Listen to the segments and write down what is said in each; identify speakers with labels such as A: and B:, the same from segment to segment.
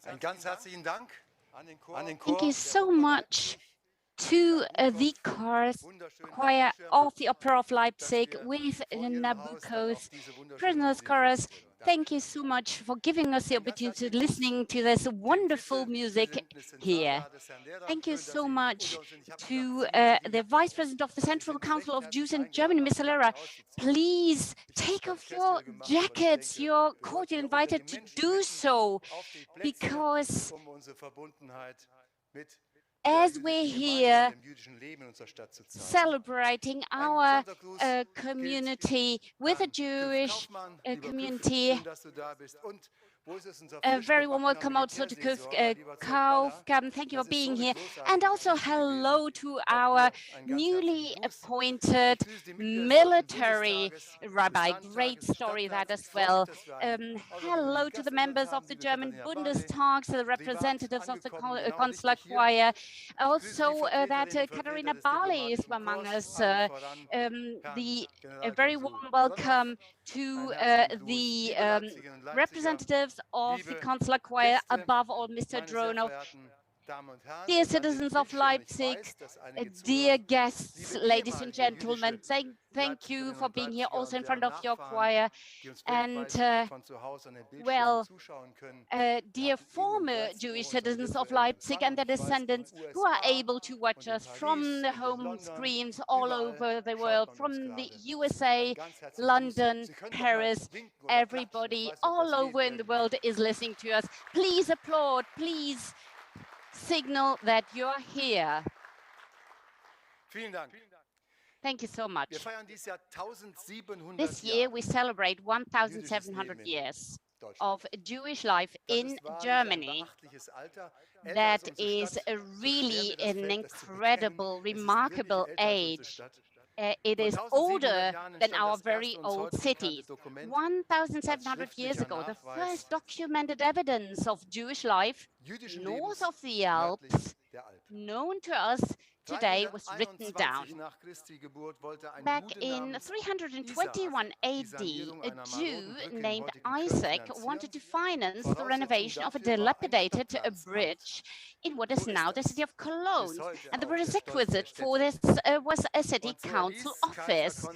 A: Einen ganz herzlichen Dank an den Chor.
B: Thank you so much to the choir of the Opera of Leipzig with Nabucco's Prisoners Chorus. Thank you so much for giving us the opportunity to listening to this wonderful music here. Thank you so much to the Vice President of the Central Council of Jews in Germany, Ms. Lera. Please take off your jackets. You're cordially invited to do so, because as we're here celebrating our community with a Jewish community, a very warm welcome also to Kaufgaben. Thank you for being here. And also hello to our newly appointed military rabbi. Great story that as well. Hello to the members of the German Bundestag, to the representatives of the consular choir. Also that Katharina Barley is among us. A very warm welcome to the representatives of the consular choir, above all Mr. Drono. Dear citizens of Leipzig, dear guests, ladies and gentlemen, thank you for being here also in front of your choir. And dear former Jewish citizens of Leipzig and their descendants who are able to watch us from the home screens all over the world, from the USA, London, Paris, everybody all over in the world is listening to us. Please applaud, please signal that you're here. Thank you so much. This year we celebrate 1,700 years of Jewish life in Germany. That is really an incredible, remarkable age. It is older than our very old cities. 1,700 years ago, the first documented evidence of Jewish life north of the Alps, known to us today, was written down. Back in 321 AD, a Jew named Isaac wanted to finance the renovation of a dilapidated bridge in what is now the city of Cologne. And the prerequisite for this was a city council office.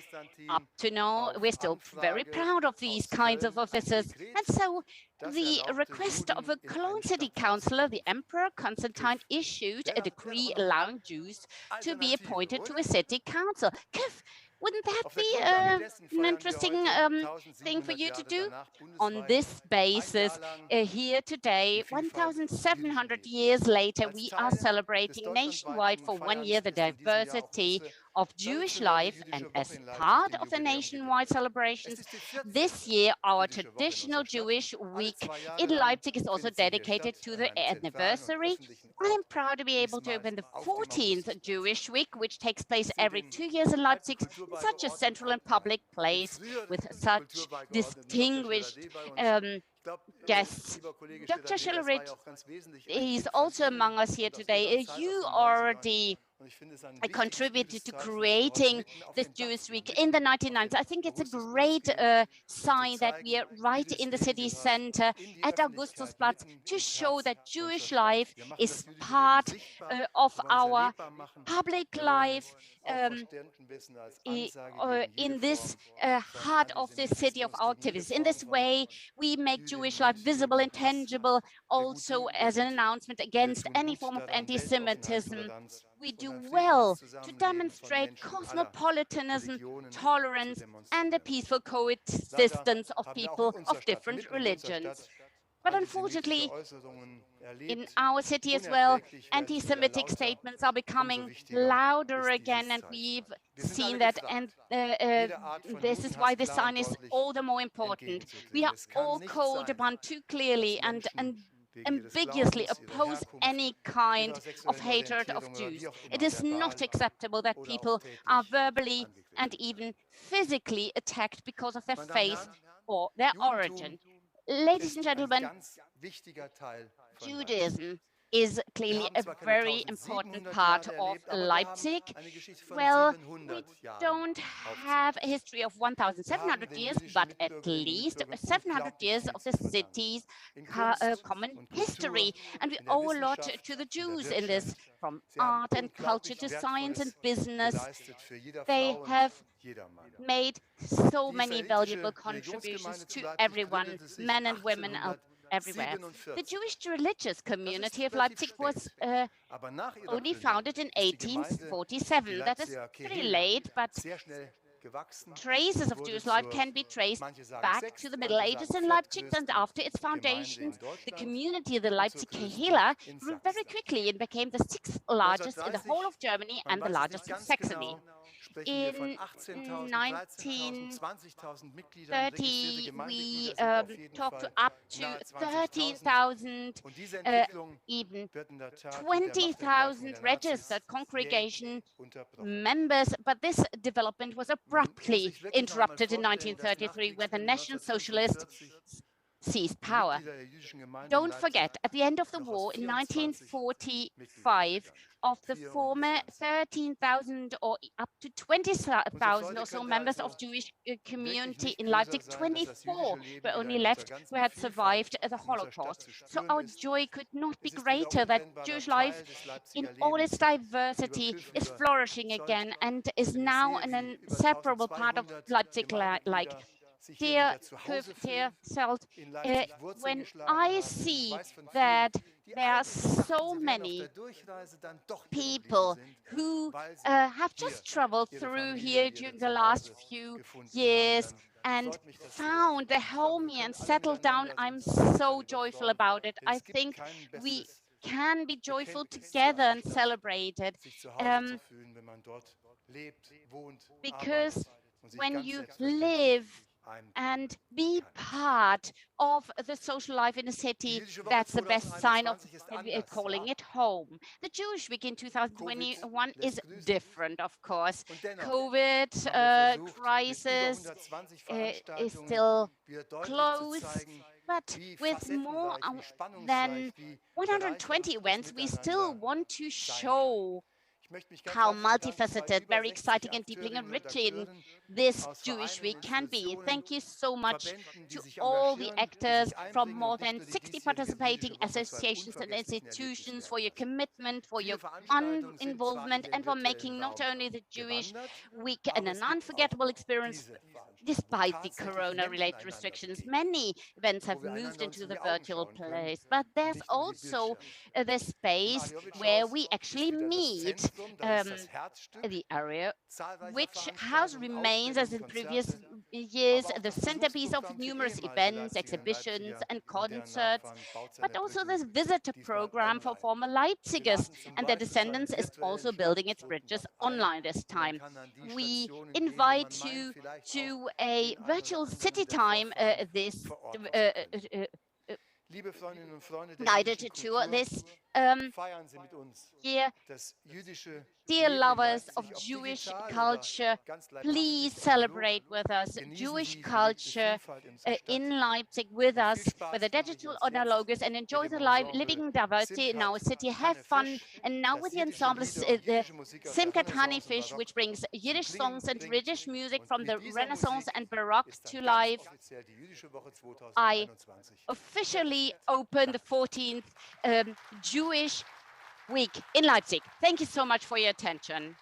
B: Up to now, we're still very proud of these kinds of offices. And so the request of a Cologne city councillor, the Emperor Constantine, issued a decree allowing Jews to be appointed to a city council. Wouldn't that be an interesting thing for you to do? On this basis, here today, 1,700 years later, we are celebrating nationwide for 1 year the diversity of Jewish life, and as part of the nationwide celebrations, this year our traditional Jewish week in Leipzig is also dedicated to the anniversary. I'm proud to be able to open the 14th Jewish week, which takes place every 2 years in Leipzig, in such a central and public place with such distinguished guests. Dr. Schillerit is also among us here today. You already contributed to creating this Jewish Week in the 1990s. I think it's a great sign that we are right in the city center at Augustusplatz to show that Jewish life is part of our public life in this heart of the city of our activities. In this way, we make Jewish life visible and tangible, also as an announcement against any form of anti-Semitism. We do well to demonstrate cosmopolitanism, tolerance, and the peaceful coexistence of people of different religions. But unfortunately, in our city as well, anti-Semitic statements are becoming louder again, and we've seen that, and this is why this sign is all the more important. We are all called upon to clearly and ambiguously oppose any kind of hatred of Jews. It is not acceptable that people are verbally and even physically attacked because of their faith or their origin. Ladies and gentlemen, Judaism is clearly a very important part of Leipzig. Well, we don't have a history of 1,700 years, but at least 700 years of the city's common history. And we owe a lot to the Jews in this, from art and culture to science and business. They have made so many valuable contributions to everyone, men and women everywhere. The Jewish religious community of Leipzig was only founded in 1847. That is pretty late, but traces of Jewish life can be traced back to the Middle Ages in Leipzig, and after its foundations, the community of the Leipzig Kehila grew very quickly and became the sixth largest in the whole of Germany and the largest in Saxony. In 1930, we talked to up to 13,000, even 20,000 registered congregation members, but this development was abruptly interrupted in 1933 when the National Socialists seized power. Don't forget, at the end of the war in 1945, of the former 13,000 or up to 20,000 or so members of Jewish community in Leipzig, 24 were only left who had survived the Holocaust. So our joy could not be greater that Jewish life in all its diversity is flourishing again and is now an inseparable part of Leipzig like dear Selt, when I see that there are so many people who have just traveled through here during the last few years and found their home here and settled down, I'm so joyful about it. I think we can be joyful together and celebrate it. Because when you live and be part of the social life in a city, that's the best sign of calling it home. The Jewish Week in 2021 is different, of course. COVID crisis is still close, but with more than 120 events, we still want to show how multifaceted, very exciting and deeply enriching this Jewish Week can be. Thank you so much to all the actors from more than 60 participating associations and institutions for your commitment, for your involvement, and for making not only the Jewish Week an unforgettable experience despite the corona-related restrictions. Many events have moved into the virtual place, but there's also the space where we actually meet. The Ariowitsch-Haus remains, as in previous years, the centerpiece of numerous events, exhibitions, and concerts, but also this visitor program for former Leipzigers and their descendants is also building its bridges online this time. We invite you to a virtual city time guided tour this year. Dear lovers of Jewish culture, please celebrate with us Jewish culture in Leipzig with us, whether digital or analogous, and enjoy the living diversity in our city. Have fun. And now with the ensemble, the Simchat Honey Fish, which brings Yiddish songs and Yiddish music from the Renaissance and Baroque to life. I officially open the 14th Jewish Week in Leipzig. Thank you so much for your attention.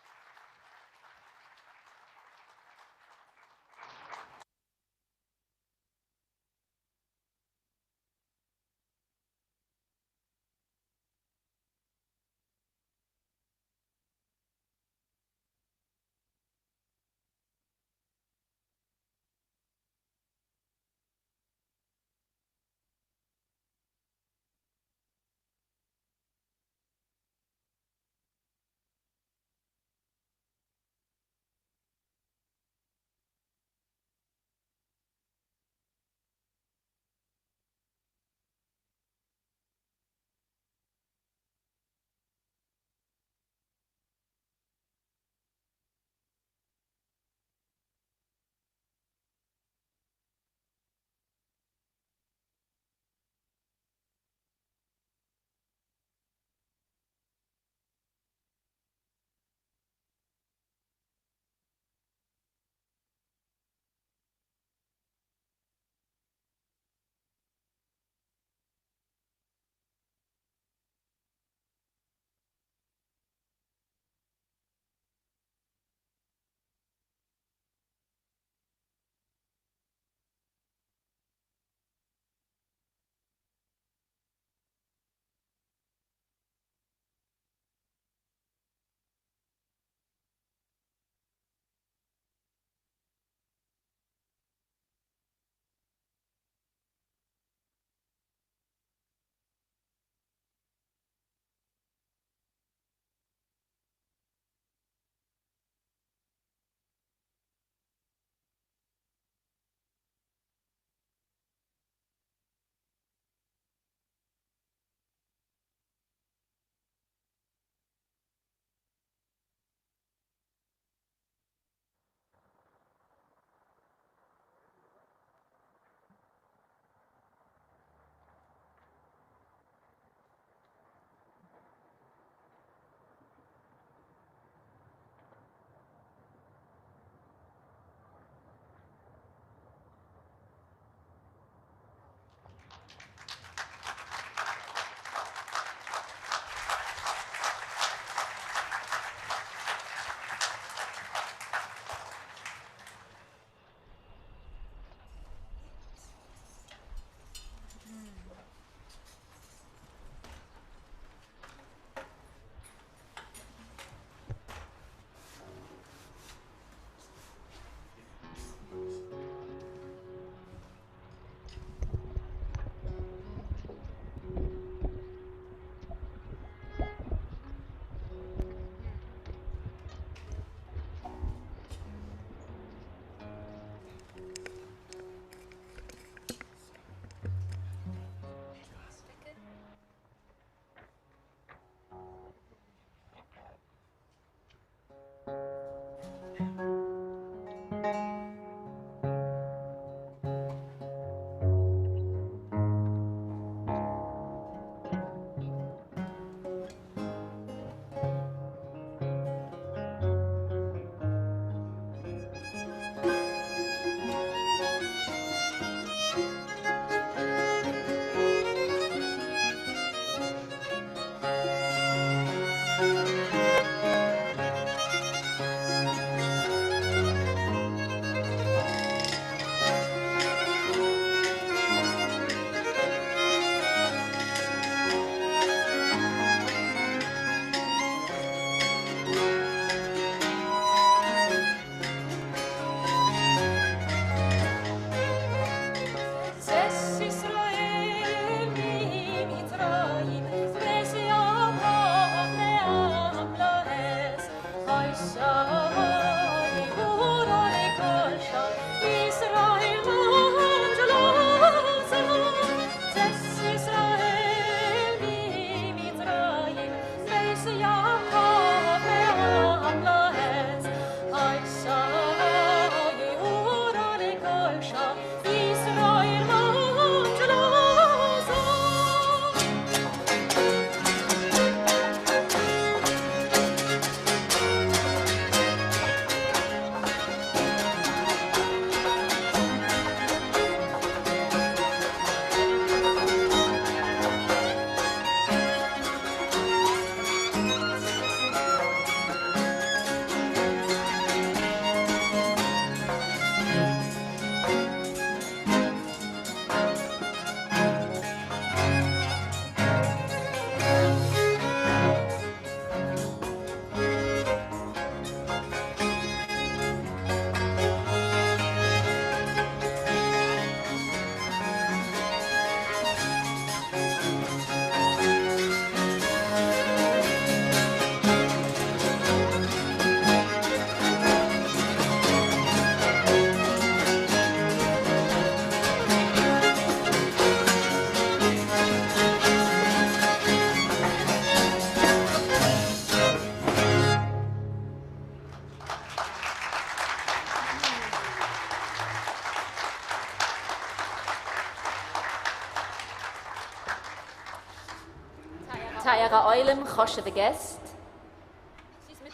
C: teure Eulen, Choschede Gäste.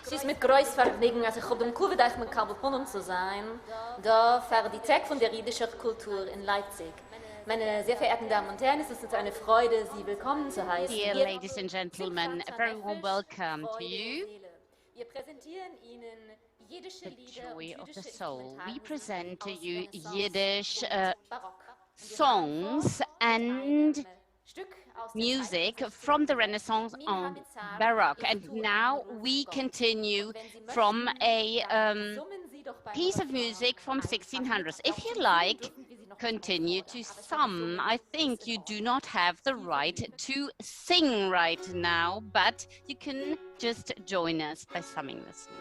C: Es ist mit großem Vergnügen, als ich auf dem Kurvedeich mit Kabelpunnen zu sein, da für die Zweck von der jüdischen Kultur in Leipzig. Meine sehr verehrten Damen und Herren, es ist uns eine Freude, Sie willkommen zu heißen.
B: Dear ladies and gentlemen, a very warm welcome to you.
C: Wir präsentieren Ihnen jiddische
B: The
C: Lieder
B: joy
C: und
B: of the
C: jüdische
B: soul. We
C: Instrumentalmusik
B: present to
C: aus
B: you
C: Renaissance
B: Yiddish
C: und Barock.
B: songs and music from the Renaissance and Baroque. And now we continue from a piece of music from 1600s. If you like, continue to sum. I think you do not have the right to sing right now, but you can just join us by summing the song.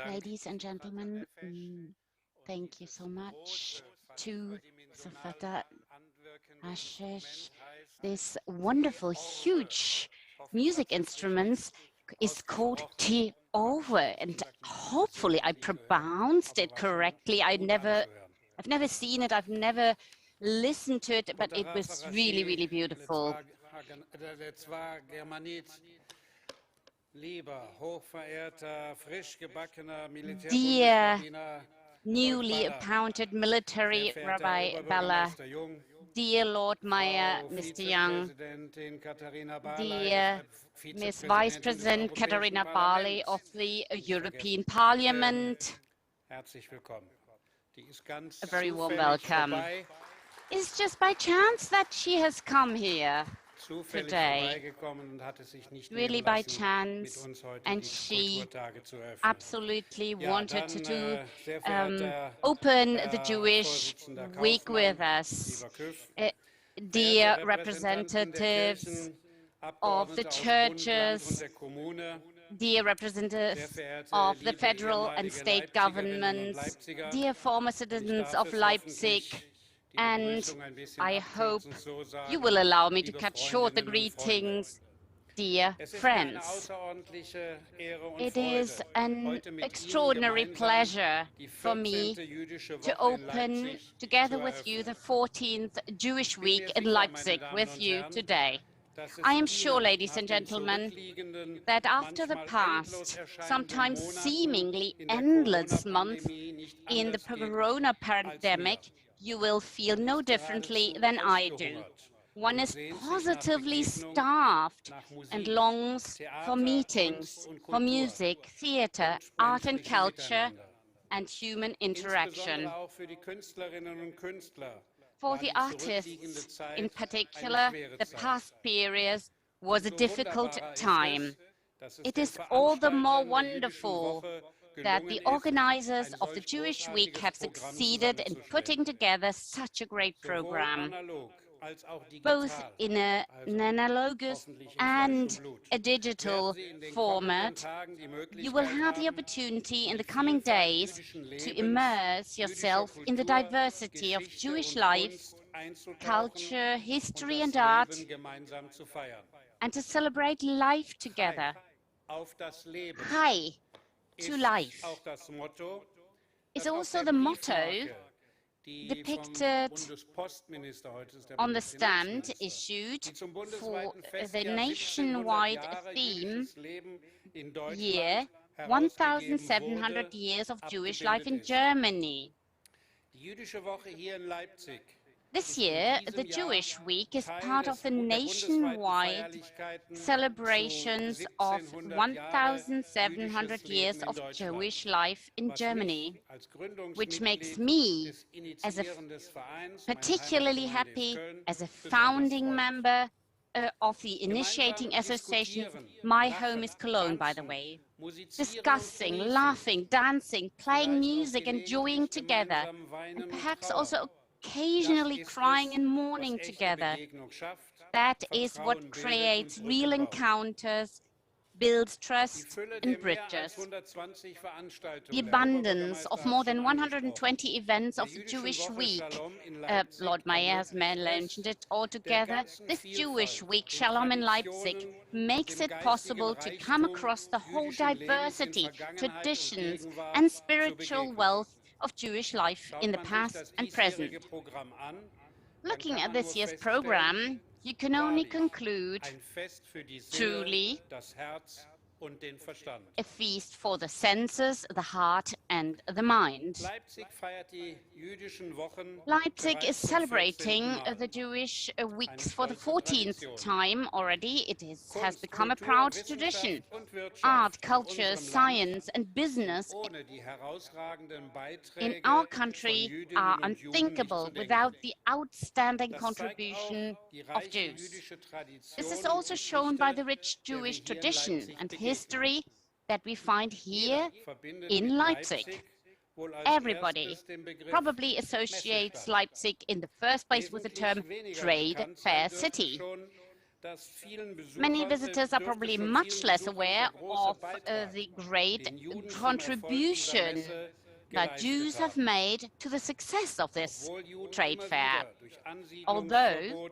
B: Ladies and gentlemen, thank you so much to Safata Ashish. This wonderful, huge music instruments is called T-over, and hopefully I pronounced it correctly. I've never seen it, I've never listened to it, but it was really, really beautiful. Dear newly appointed military Rabbi Bella, dear Lord Meyer, Mr. Young, dear Ms. Vice President Katharina Barley of the European Parliament, a very warm welcome. It's just by chance that she has come here today, really by chance, and she absolutely wanted to open the Jewish Week with us. Dear representatives of the churches, dear representatives of the federal and state governments, dear former citizens of Leipzig, and I hope you will allow me to cut short the greetings, dear friends. It is an extraordinary pleasure for me to open, together with you, the 14th Jewish Week in Leipzig with you today. I am sure, ladies and gentlemen, that after the past, sometimes seemingly endless month in the corona pandemic, you will feel no differently than I do. One is positively starved and longs for meetings, for music, theater, art and culture, and human interaction. For the artists, in particular, the past period was a difficult time. It is all the more wonderful that the organizers of the Jewish Week have succeeded in putting together such a great program, both in an analogous and a digital format. You will have the opportunity in the coming days to immerse yourself in the diversity of Jewish life, culture, history and art, and to celebrate life together. Hi to life is also the motto depicted on the stand issued for the nationwide theme year 1,700 years of Jewish life in Germany. This year, the Jewish Week is part of the nationwide celebrations of 1,700 years of Jewish life in Germany, which makes me, as a particularly happy, as a founding member of the initiating association. My home is Cologne, by the way. Discussing, laughing, dancing, playing music, enjoying together, and perhaps also occasionally crying and mourning together. That is what creates real encounters, builds trust and bridges. The abundance of more than 120 events of the Jewish Week, Lord Meyer has mentioned it all together, this Jewish Week, Shalom in Leipzig, makes it possible to come across the whole diversity, traditions and spiritual wealth of Jewish life in the past and present. Looking at this year's program, you can only conclude, truly, a feast for the senses, the heart and the mind. Leipzig is celebrating the Jewish Weeks for the 14th time already. It has become a proud tradition. Art, culture, science and business in our country are unthinkable without the outstanding contribution of Jews. This is also shown by the rich Jewish tradition and history that we find here in Leipzig. Everybody probably associates Leipzig in the first place with the term trade fair city. Many visitors are probably much less aware of the great contribution that Jews have made to the success of this trade fair. Although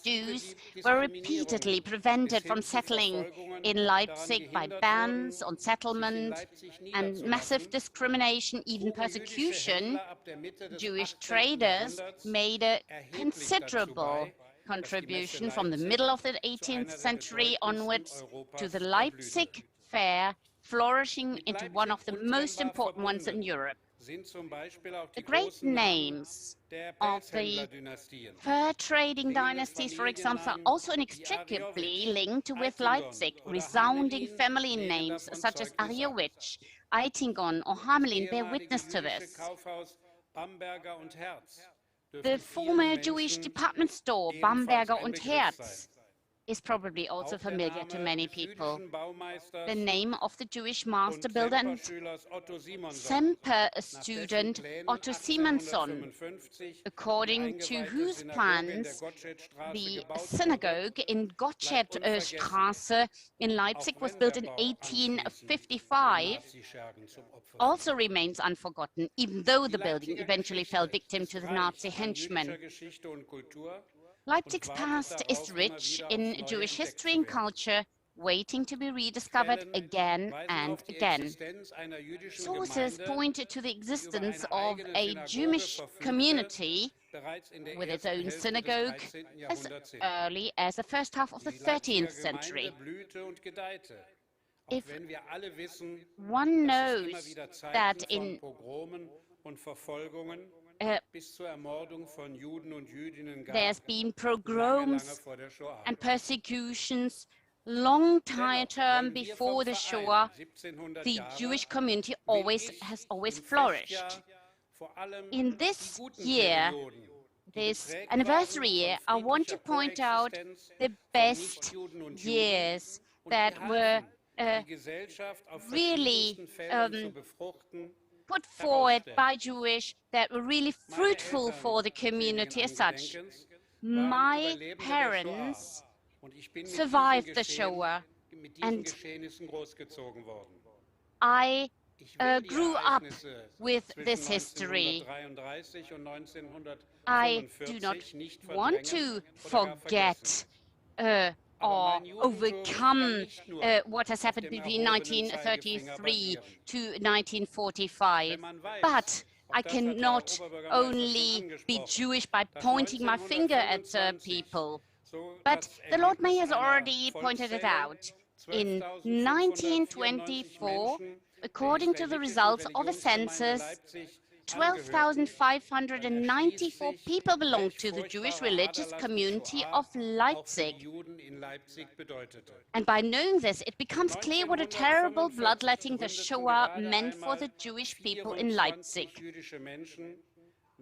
B: Jews were repeatedly prevented from settling in Leipzig by bans on settlement and massive discrimination, even persecution, Jewish traders made a considerable contribution from the middle of the 18th century onwards to the Leipzig fair, flourishing into one of the most important ones in Europe. The great names of the fur trading dynasties, for example, are also inextricably linked with Leipzig. Resounding family names such as Ariowitsch, Eitingon, or Hamelin bear witness to this. The former Jewish department store, Bamberger und Herz, is probably also familiar to many people. The name of the Jewish master builder and Semper student Otto Simonson, according to whose plans the synagogue in Gottschedstraße in Leipzig was built in 1855, also remains unforgotten, even though the building eventually fell victim to the Nazi henchmen. Leipzig's past is rich in Jewish history and culture, waiting to be rediscovered again and again. Sources point to the existence of a Jewish community with its own synagogue as early as the first half of the 13th century. If one knows that in there's been pogroms and persecutions long term before the Shoah, the Jewish community has always flourished. In this year, this anniversary year, I want to point out the best years that were really put forward by Jewish, that were really fruitful for the community as such. My parents survived the Shoah, and I grew up with this history. I do not want to forget or overcome what has happened between 1933 to 1945. But I cannot only be Jewish by pointing my finger at people. But the Lord Mayor has already pointed it out. In 1924, according to the results of a census, 12,594 people belonged to the Jewish religious community of Leipzig. And by knowing this, it becomes clear what a terrible bloodletting the Shoah meant for the Jewish people in Leipzig.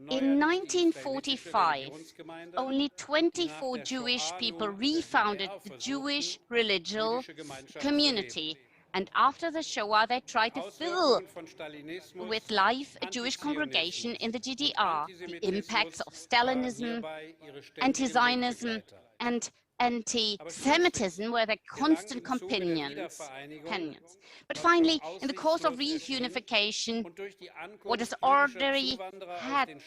B: In 1945, only 24 Jewish people refounded the Jewish religious community. And after the Shoah, they tried to fill with life a Jewish congregation in the GDR. The impacts of Stalinism, anti-Zionism, and anti-Semitism were their constant companions. But finally, in the course of reunification, what has already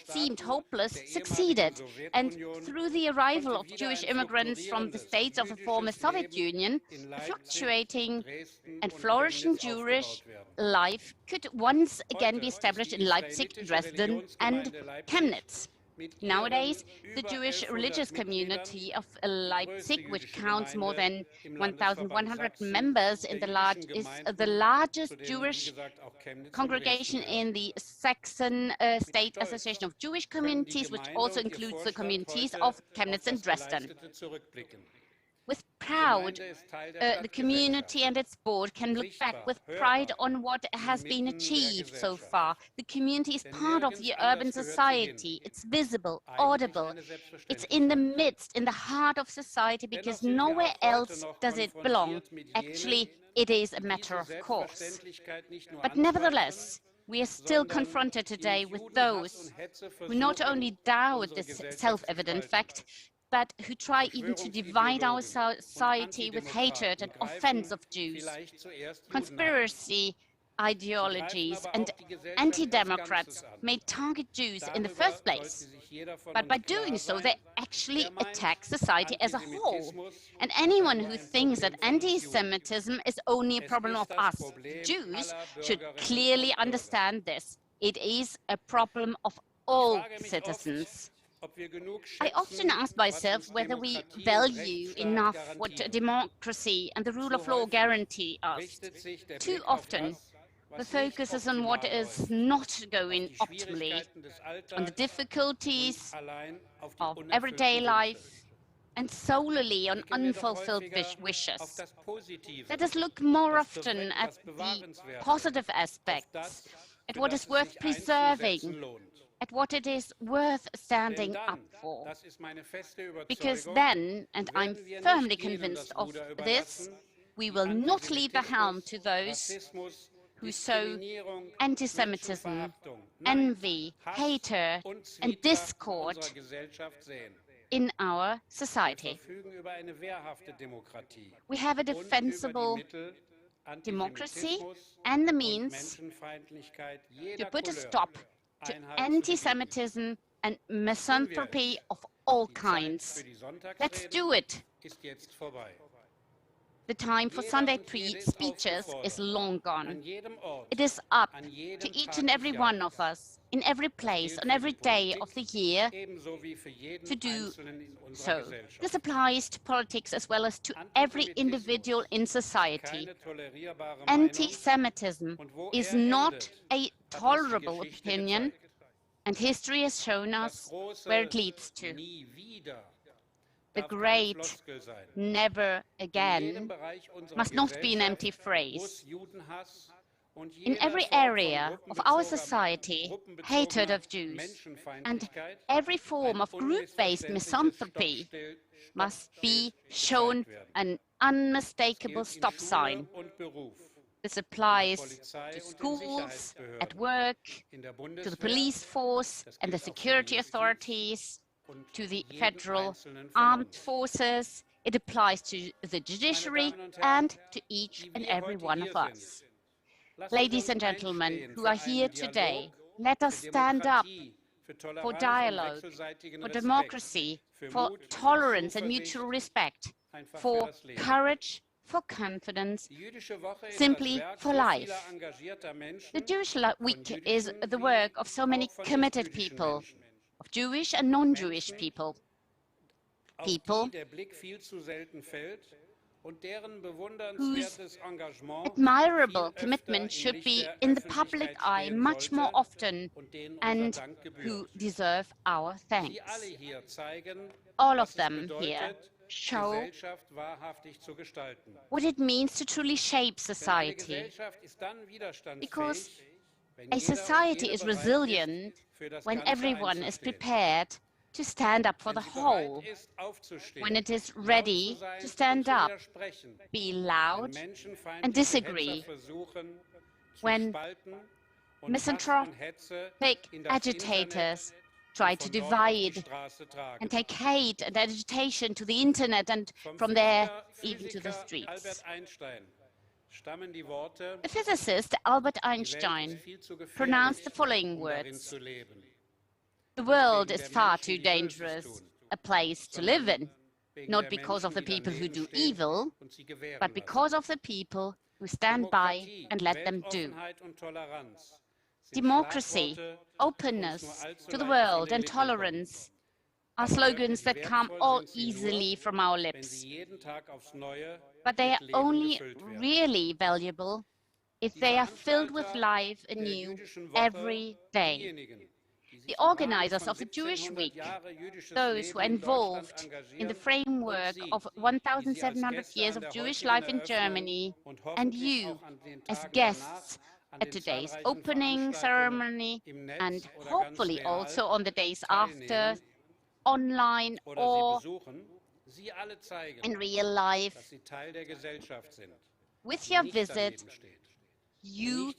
B: seemed hopeless succeeded. And through the arrival of Jewish immigrants from the states of the former Soviet Union, a fluctuating and flourishing Jewish life could once again be established in Leipzig, Dresden, and Chemnitz. Nowadays, the Jewish religious community of Leipzig, which counts more than 1,100 members is the largest Jewish congregation in the Saxon State Association of Jewish Communities, which also includes the communities of Chemnitz and Dresden. With pride, the community and its board can look back with pride on what has been achieved so far. The community is part of the urban society. It's visible, audible. It's in the midst, in the heart of society, because nowhere else does it belong. Actually, it is a matter of course. But nevertheless, we are still confronted today with those who not only doubt this self-evident fact, but who try even to divide our society with hatred and offense of Jews. Conspiracy ideologies and anti-democrats may target Jews in the first place, but by doing so, they actually attack society as a whole. And anyone who thinks that anti-Semitism is only a problem of us, Jews, should clearly understand this. It is a problem of all citizens. I often ask myself whether we value enough what democracy and the rule of law guarantee us. Too often, the focus is on what is not going optimally, on the difficulties of everyday life, and solely on unfulfilled wishes. Let us look more often at the positive aspects, at what is worth preserving, at what it is worth standing up for. Because then, and I'm firmly convinced of this, we will not leave the helm to those who sow anti-Semitism, envy, hatred, and discord in our society. We have a defensible democracy and the means to put a stop to anti-Semitism and misanthropy of all kinds. Let's do it. The time for Sunday speeches is long gone. It is up to each and every one of us, in every place, on every day of the year, to do so. This applies to politics as well as to every individual in society. Anti-Semitism is not a tolerable opinion, and history has shown us where it leads to. The great never again must not be an empty phrase. In every area of our society, hatred of Jews and every form of group-based misanthropy must be shown an unmistakable stop sign. This applies to schools, at work, to the police force and the security authorities, to the federal armed forces. It applies to the judiciary and to each and every one of us. Ladies and gentlemen who are here today, let us stand up for dialogue, for democracy, for tolerance and mutual respect, for courage, for confidence, simply for life. The Jewish Week is the work of so many committed people, of Jewish and non-Jewish people, whose admirable commitment should be in the public eye much more often and who deserve our thanks. All of them here show what it means to truly shape society, because a society is resilient when everyone is prepared to stand up for the whole, when it is ready to stand up, be loud and disagree, when misanthropic agitators try to divide and take hate and agitation to the internet and from there even to the streets. The physicist Albert Einstein pronounced the following words: "The world is far too dangerous a place to live in, not because of the people who do evil, but because of the people who stand by and let them do." Democracy, openness to the world, and tolerance are slogans that come all easily from our lips. But they are only really valuable if they are filled with life anew every day. The organizers of the Jewish Week, those who are involved in the framework of 1,700 years of Jewish life in Germany, and you as guests at today's opening ceremony, and hopefully also on the days after, online or in real life. With your visit, you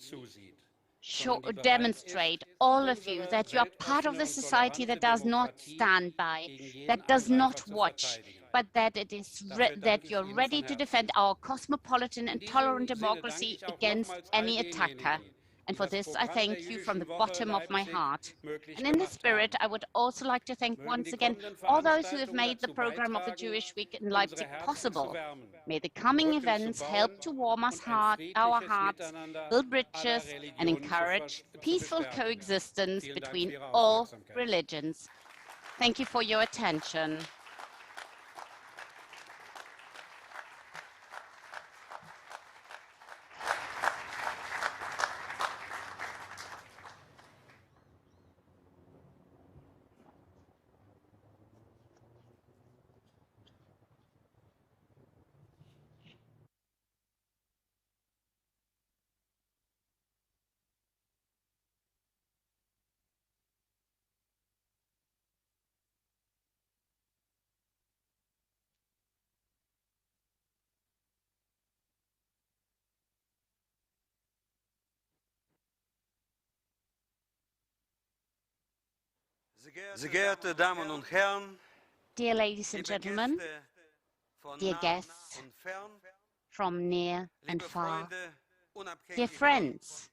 B: demonstrate, all of you, that you are part of the society that does not stand by, that does not watch, but that that you're ready to defend our cosmopolitan and tolerant democracy against any attacker. And for this, I thank you from the bottom of my heart. And in this spirit, I would also like to thank once again all those who have made the program of the Jewish Week in Leipzig possible. May the coming events help to warm our hearts, build bridges, and encourage peaceful coexistence between all religions. Thank you for your attention.
A: Sehr geehrte Damen und Herren,
B: dear ladies and gentlemen, dear guests from near and far, dear friends,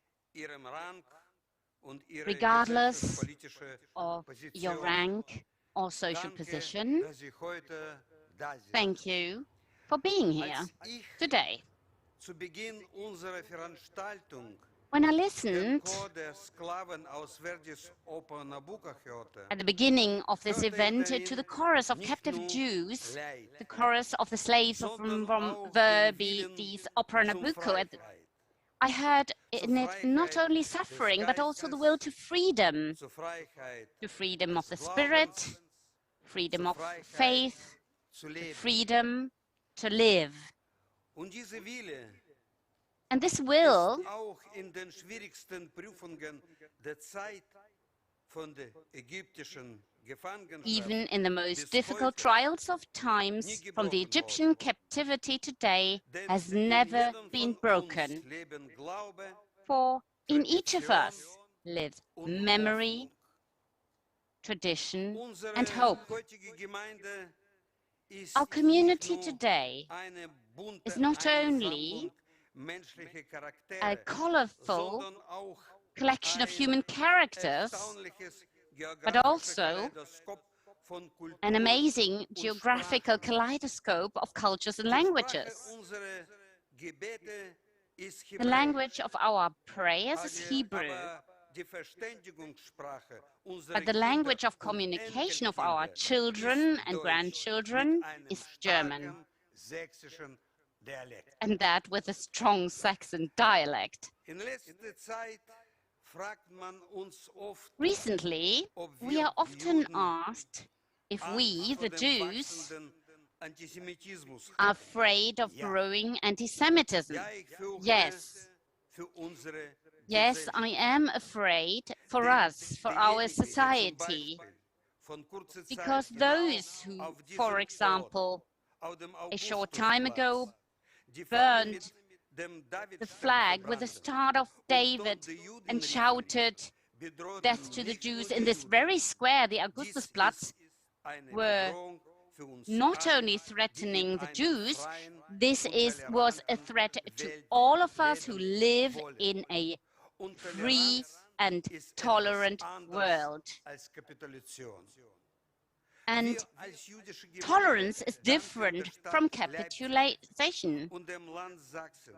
B: regardless of your rank or social position, thank you for being here today. When I listened at the beginning of this event to the chorus of captive Jews, the chorus of the slaves from Verdi's opera Nabucco, I heard in it not only suffering, but also the will to freedom of the spirit, freedom of faith, freedom to live. And this will, even in the most difficult trials of times from the Egyptian captivity today, has never been broken. For in each of us lives memory, tradition, and hope. Our community today is not only a colorful collection of human characters, but also an amazing geographical kaleidoscope of cultures and languages. The language of our prayers is Hebrew, but the language of communication of our children and grandchildren is German, and that with a strong Saxon dialect. Recently, we are often asked if we, the Jews, are afraid of growing anti-Semitism. Yes. Yes, I am afraid for us, for our society, because those who, for example, a short time ago burned the flag with the Star of David and shouted death to the Jews in this very square, the Augustusplatz, were not only threatening the Jews, this was a threat to all of us who live in a free and tolerant world. And tolerance is different from capitulation.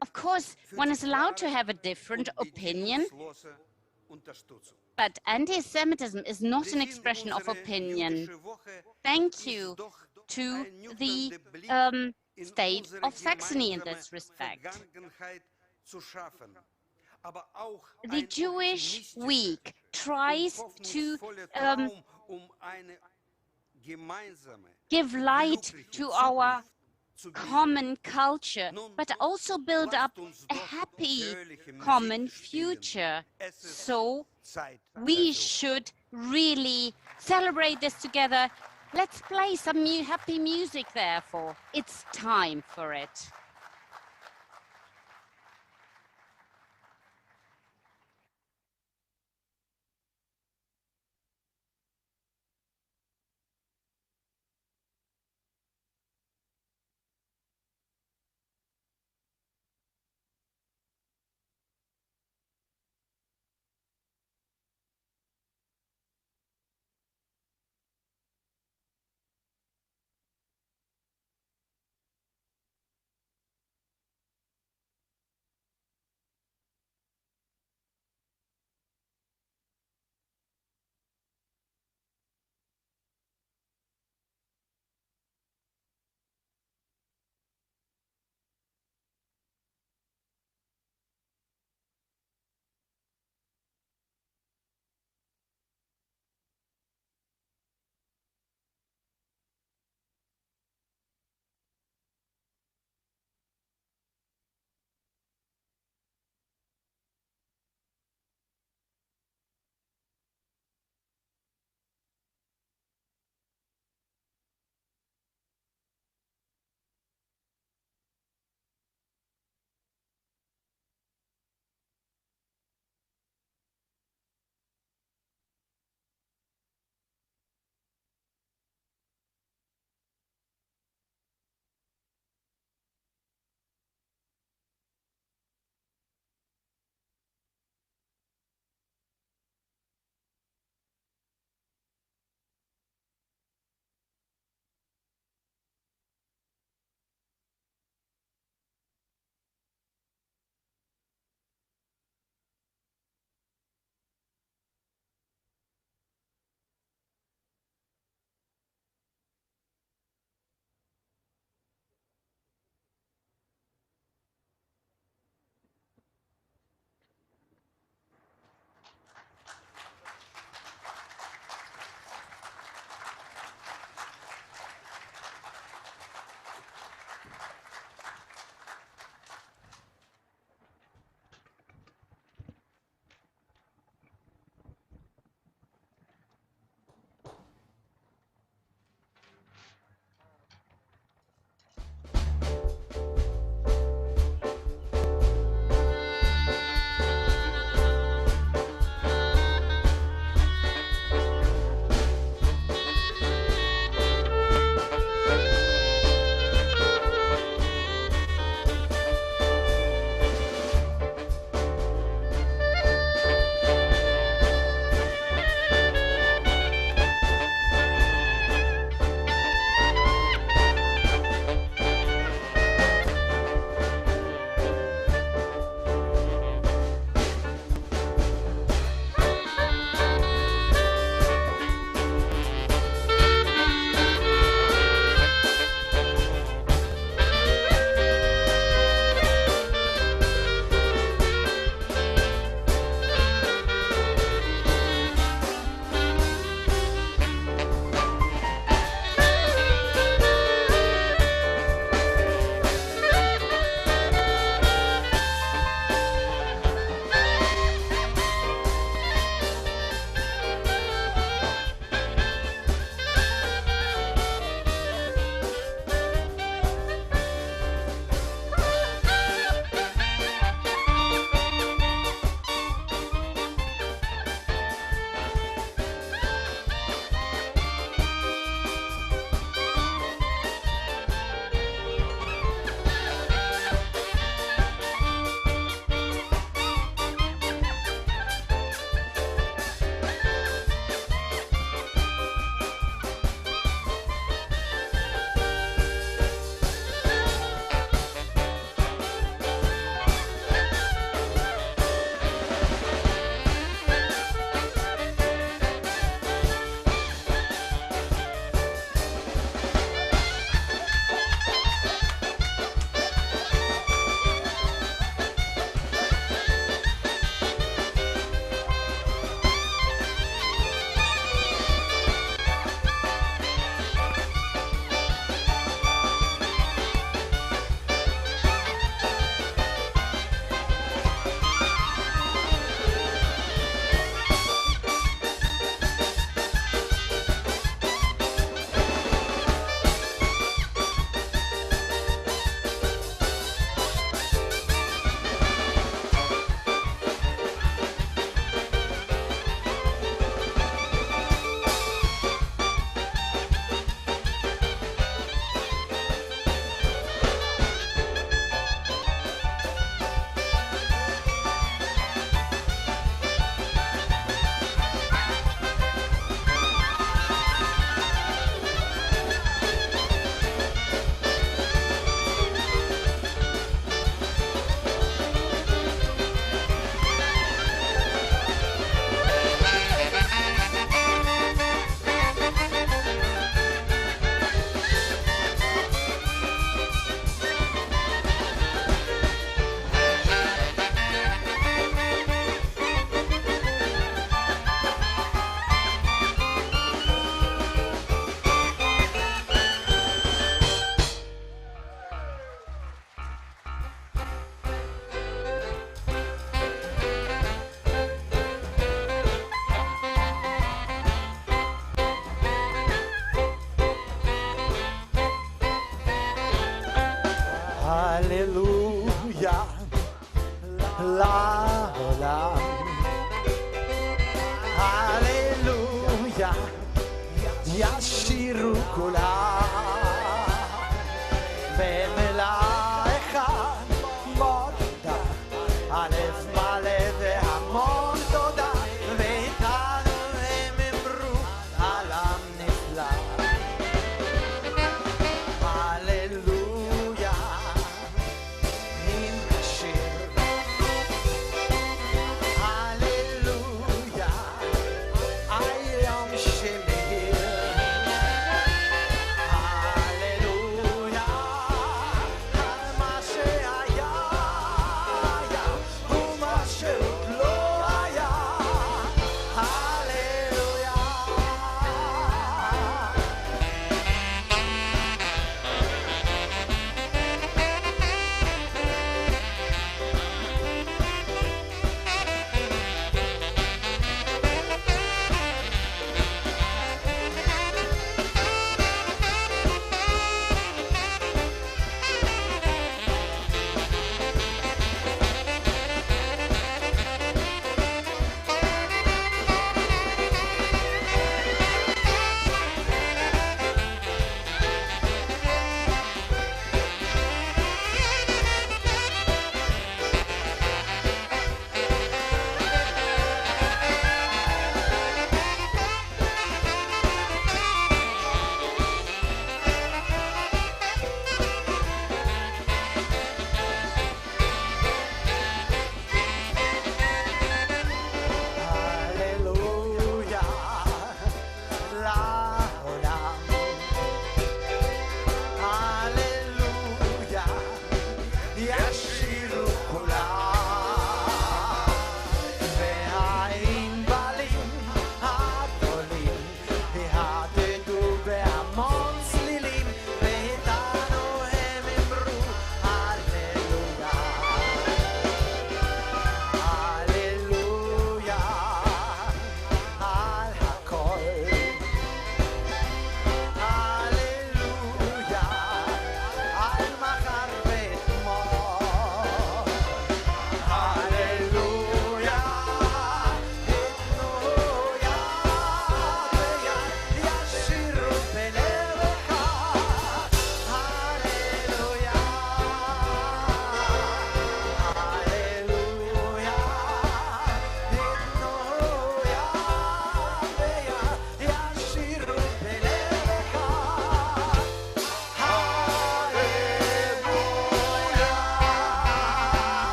B: Of course, one is allowed to have a different opinion, but anti-Semitism is not an expression of opinion. Thank you to the state of Saxony in this respect. The Jewish Week tries to give light to our common culture, but also build up a happy common future. So we should really celebrate this together. Let's play some happy music, therefore. It's time for it.
D: ישירו כולם במילה אחת מודה הלב מלא והמון תודה ואיתנו הם אמרו עלם נפלא הללויה עם השיר הללויה היום שמאיר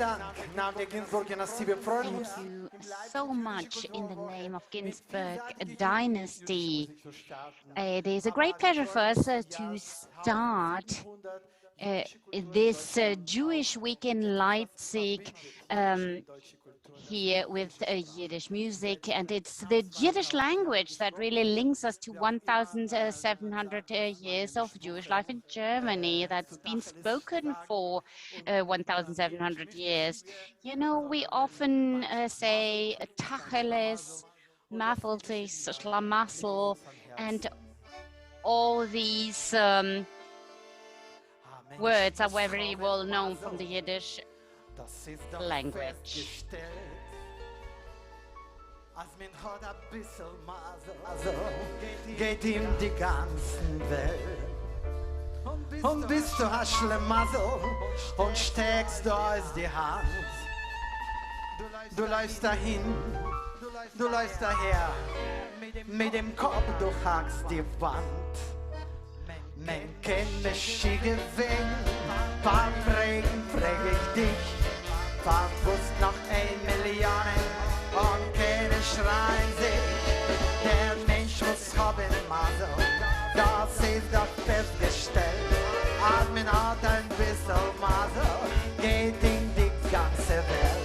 D: Dank. Naam der Ginsburg-Dynastie, wir freuen
B: Thank
D: uns.
B: you so much in the name of Ginsburg dynasty. It is a great pleasure for us to start this Jewish week in Leipzig here with Yiddish music, and it's the Yiddish language that really links us to 1,700 years of Jewish life in Germany that's been spoken for 1,700 years. You know, we often say Tacheles, Matheltis, Schlamassel, and all these words are very well known from the Yiddish language.
D: Als min hat a bissel Masel, geht ihm die ganzen Welt. Und bist du a Schlemassel und steckst du aus die Hand. Du läufst dahin, du läufst daher, mit dem Kopf du hackst die Wand. Men kenn mich gewinn, beim Regen frag ich dich, verwusst noch 1 Million und keine schreien sich. Der Mensch muss haben Masel, das ist doch festgestellt. Als mein hat ein bisschen Masel, geht in die ganze Welt.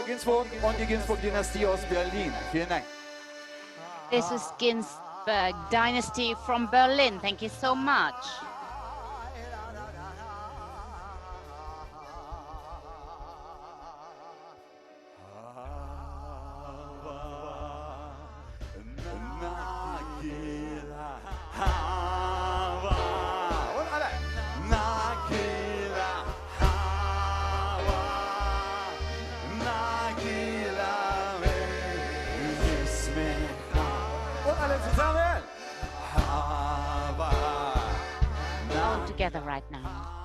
E: Ginsburg und die Ginsburg-Dynastie aus Berlin. Vielen Dank.
B: This is Ginsburg dynasty from Berlin. Thank you so much. together right now.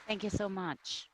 B: Thank you so much.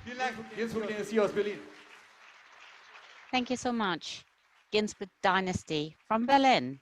E: Vielen Dank. Ginsburg-Dynastie aus Berlin.
B: Thank you so much. Ginsburg Dynasty from Berlin.